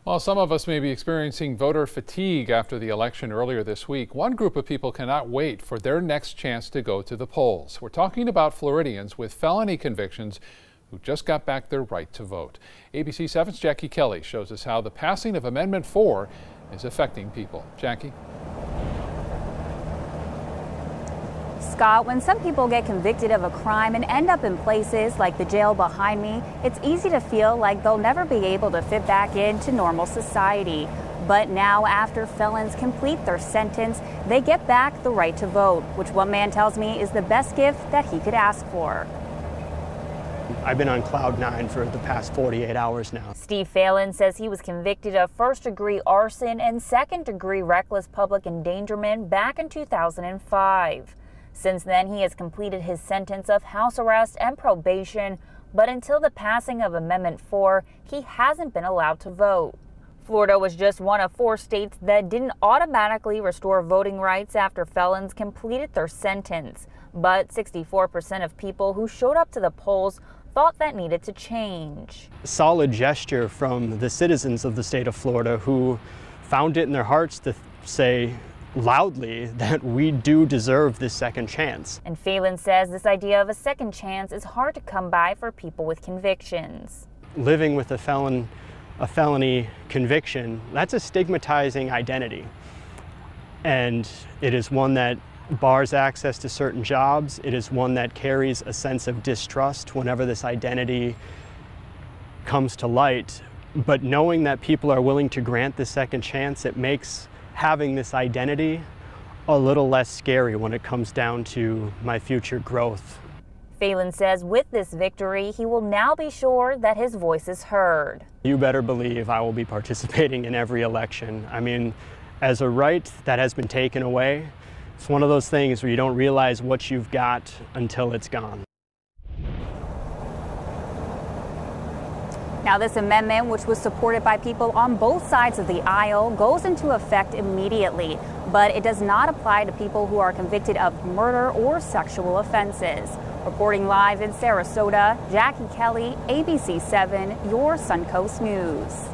While some of us may be experiencing voter fatigue after the election earlier this week, one group of people cannot wait for their next chance to go to the polls. We're talking about Floridians with felony convictions who just got back their right to vote. ABC 7's Jackie Kelly shows us how the passing of Amendment 4 is affecting people. Jackie? Scott, when some people get convicted of a crime and end up in places like the jail behind me, it's easy to feel like they'll never be able to fit back into normal society. But now, after felons complete their sentence, they get back the right to vote, which one man tells me is the best gift that he could ask for. I've been on cloud nine for the past 48 hours now. Steve Felon says he was convicted of first-degree arson and second-degree reckless public endangerment back in 2005. Since then, he has completed his sentence of house arrest and probation, but until the passing of Amendment 4, he hasn't been allowed to vote. Florida was just one of 4 states that didn't automatically restore voting rights after felons completed their sentence. But 64% of people who showed up to the polls thought that needed to change. A solid gesture from the citizens of the state of Florida who found it in their hearts to say loudly that we do deserve this second chance. And Felon says this idea of a second chance is hard to come by for people with convictions. Living with a felony conviction, that's a stigmatizing identity. And it is one that bars access to certain jobs. It is one that carries a sense of distrust whenever this identity comes to light. But knowing that people are willing to grant this second chance, it makes having this identity a little less scary when it comes down to my future growth. Felon says with this victory, he will now be sure that his voice is heard. You better believe I will be participating in every election. I mean, as a right that has been taken away, it's one of those things where you don't realize what you've got until it's gone. Now, this amendment, which was supported by people on both sides of the aisle, goes into effect immediately, but it does not apply to people who are convicted of murder or sexual offenses. Reporting live in Sarasota, Jackie Kelly, ABC 7, your Suncoast News.